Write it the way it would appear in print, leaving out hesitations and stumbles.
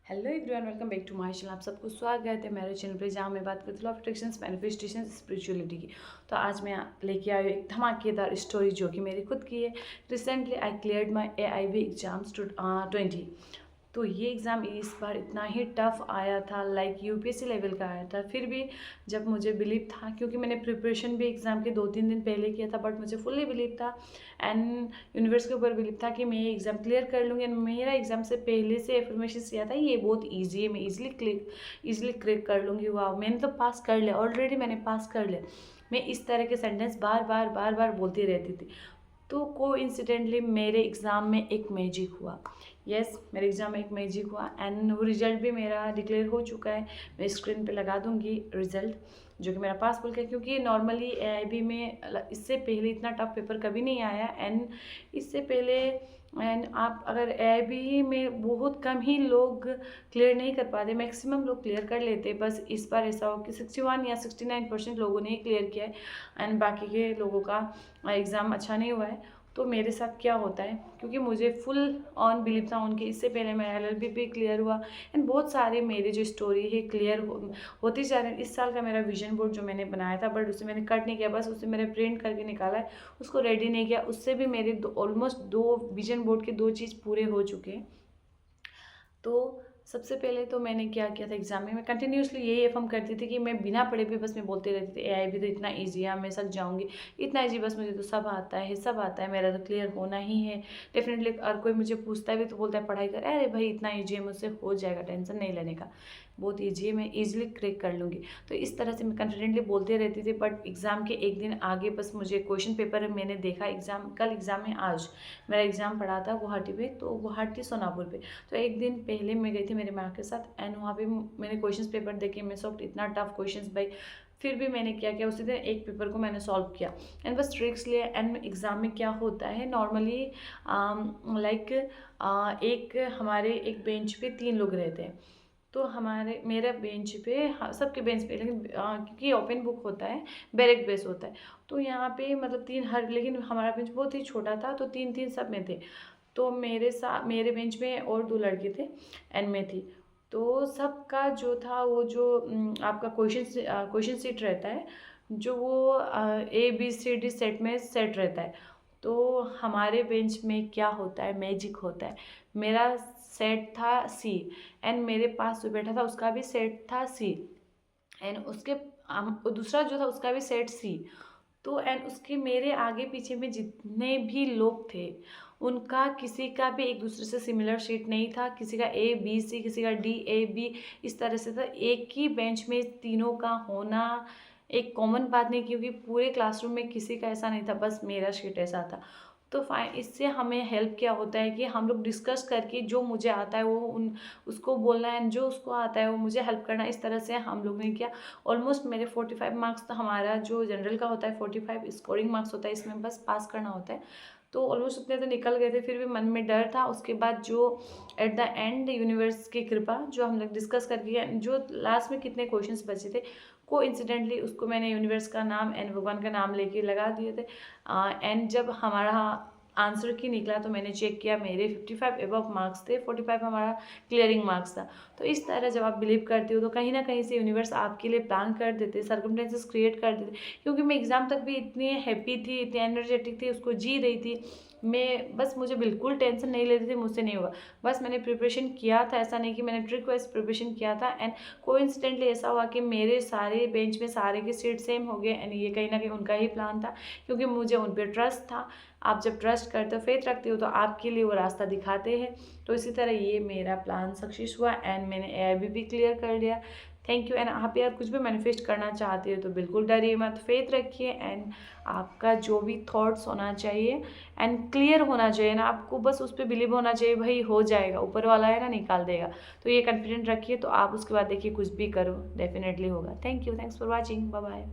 Hello everyone, welcome back to my channel. आप सबको स्वागत है मेरे चैनल पे, जहाँ मैं बात करती हूँ law of attractions, manifestation, spirituality की। तो आज मैं लेके आई हूँ एक धमाकेदार स्टोरी जो कि मेरी खुद की है। रिसेंटली आई क्लियर्ड माई AIB एग्जाम्स 20। तो ये एग्ज़ाम इस बार इतना ही टफ आया था, लाइक UPSC लेवल का आया था। फिर भी जब मुझे बिलीव था, क्योंकि मैंने प्रिपरेशन भी एग्ज़ाम के 2-3 दिन पहले किया था, बट मुझे फुल्ली बिलीव था एंड यूनिवर्स के ऊपर बिलीव था कि मैं ये एग्ज़ाम क्लियर कर लूँगी। एंड मेरा एग्ज़ाम से पहले से एफर्मेशन किया था ये बहुत ईजी है, मैं ईजिली क्लिक कर लूँगी। वाह, मैंने तो पास कर लिया, ऑलरेडी मैंने पास कर लिया। मैं इस तरह के सेंटेंस बार बार बोलती रहती थी। तो कोइंसिडेंटली मेरे एग्ज़ाम में एक मैजिक हुआ। मेरे एग्ज़ाम में एक मैजिक हुआ एंड वो रिज़ल्ट भी मेरा डिक्लेयर हो चुका है। मैं स्क्रीन पे लगा दूंगी रिज़ल्ट, जो कि मेरा पास बोल के, क्योंकि नॉर्मली AIB में इससे पहले इतना टफ पेपर कभी नहीं आया। एंड इससे पहले आप अगर AIB में बहुत कम ही लोग क्लियर नहीं कर पाते, मैक्सिमम लोग क्लियर कर लेते। बस इस बार ऐसा हो कि 61 या 69% लोगों ने ही क्लियर किया है एंड बाकी के लोगों का एग्ज़ाम अच्छा नहीं हुआ है। तो मेरे साथ क्या होता है, क्योंकि मुझे फुल ऑन बिलीव था उनके, इससे पहले मेरा LLB भी क्लियर हुआ एंड बहुत सारे मेरे जो स्टोरी है क्लियर होती जा रही है। इस साल का मेरा विजन बोर्ड जो मैंने बनाया था, बट उसे मैंने कट नहीं किया, बस उसे मैंने प्रिंट करके निकाला है, उसको रेडी नहीं किया। उससे भी मेरे ऑलमोस्ट 2 विजन बोर्ड के 2 चीज़ पूरे हो चुके हैं। तो सबसे पहले तो मैंने क्या किया था एग्जाम में, मैं कंटिन्यूसली यही एफर्म करती थी कि मैं बिना पढ़े भी बस मैं बोलती रहती थी AIB तो इतना ईजी है, मैं सक जाऊंगी, इतना ईजी, बस मुझे तो सब आता है, सब आता है, मेरा तो क्लियर होना ही है डेफिनेटली। और कोई मुझे पूछता भी तो बोलता है पढ़ाई कर, अरे भाई इतना ईजी है, मुझसे हो जाएगा, टेंशन नहीं लेने का, बहुत ईजी है, मैं ईजिली क्रैक कर लूँगी। तो इस तरह से मैं कॉन्फिडेंटली बोलती रहती थी। बट एग्ज़ाम के एक दिन आगे बस मुझे क्वेश्चन पेपर मैंने देखा, कल एग्ज़ाम है, आज मेरा एग्ज़ाम पड़ा था गुवाहाटी पे, तो गुवाहाटी सोनापुर पे। तो एक दिन पहले मैं गई थी मेरे माँ के साथ एंड वहाँ पे मैंने क्वेश्चंस पेपर देखे, मैं सॉफ्ट, इतना टफ क्वेश्चंस भाई। फिर भी मैंने क्या किया, उसी दिन एक पेपर को मैंने सॉल्व किया एंड बस ट्रिक्स लिए। एंड एग्ज़ाम में क्या होता है नॉर्मली, लाइक एक हमारे एक बेंच पे 3 लोग रहते हैं। तो मेरा बेंच पे, सबके बेंच पे, लेकिन क्योंकि ओपन बुक होता है, बैरेक बेस होता है, तो यहाँ पे मतलब 3 हर, लेकिन हमारा बेंच बहुत ही छोटा था, तो 3-3 सब में थे। तो मेरे बेंच में और 2 लड़के थे एंड मैं थी। तो सबका जो था वो जो आपका क्वेश्चन सीट रहता है, जो वो ABCD सेट में सेट रहता है। तो हमारे बेंच में क्या होता है, मैजिक होता है। मेरा सेट था C एंड मेरे पास जो बैठा था उसका भी सेट था C एंड उसके दूसरा जो था उसका भी सेट C। तो एंड उसके मेरे आगे पीछे में जितने भी लोग थे, उनका किसी का भी एक दूसरे से सिमिलर शीट नहीं था, किसी का ABC, किसी का DAB, इस तरह से था। एक ही बेंच में तीनों का होना एक कॉमन बात नहीं, क्योंकि पूरे क्लासरूम में किसी का ऐसा नहीं था, बस मेरा शीट ऐसा था। तो फाइन, इससे हमें हेल्प क्या होता है कि हम लोग डिस्कस करके जो मुझे आता है वो उसको बोलना है, जो उसको आता है वो मुझे हेल्प करना। इस तरह से हम लोग ने किया। ऑलमोस्ट मेरे 45 मार्क्स, तो हमारा जो जनरल का होता है 45 स्कोरिंग मार्क्स होता है, इसमें बस पास करना होता है। तो ऑलमोस्ट उतने तो निकल गए थे, फिर भी मन में डर था। उसके बाद जो एट द एंड यूनिवर्स की कृपा, जो हम लोग डिस्कस करके, जो लास्ट में कितने क्वेश्चंस बचे थे, कोइंसिडेंटली उसको मैंने यूनिवर्स का नाम एंड भगवान का नाम लेके लगा दिए थे। एंड जब हमारा आंसर की निकला तो मैंने चेक किया, मेरे 55 एबव मार्क्स थे, 45 हमारा क्लियरिंग मार्क्स था। तो इस तरह जब आप बिलीव करते हो तो कहीं ना कहीं से यूनिवर्स आपके लिए प्लान कर देते, सर्कमस्टेंसेस क्रिएट कर देते। क्योंकि मैं एग्ज़ाम तक भी इतनी हैप्पी थी, इतनी एनर्जेटिक थी, उसको जी रही थी मैं, बस मुझे बिल्कुल टेंशन नहीं लेती थी मुझसे नहीं होगा। बस मैंने प्रिपरेशन किया था, ऐसा नहीं कि मैंने ट्रिक वाइज प्रिपरेशन किया था। एंड कोइंसिडेंटली ऐसा हुआ कि मेरे सारे बेंच में सारे के सीट सेम हो गए एंड ये कहीं ना कहीं उनका ही प्लान था, क्योंकि मुझे उन पर ट्रस्ट था। आप जब ट्रस्ट करते हो, फेथ रखते हो, तो आपके लिए वो रास्ता दिखाते हैं। तो इसी तरह ये मेरा प्लान सक्सेस हुआ एंड मैंने AIB भी क्लियर कर लिया। Thank you. एंड आप यार कुछ भी मैनिफेस्ट करना चाहते हो तो बिल्कुल डरिए मत, फेथ रखिए एंड आपका जो भी थॉट्स होना चाहिए एंड क्लियर होना चाहिए ना, आपको बस उस पर बिलीव होना चाहिए, भाई हो जाएगा, ऊपर वाला है ना, निकाल देगा। तो ये कॉन्फिडेंट रखिए, तो आप उसके बाद देखिए कुछ भी करो डेफिनेटली होगा। Thank you, thanks for watching, bye bye.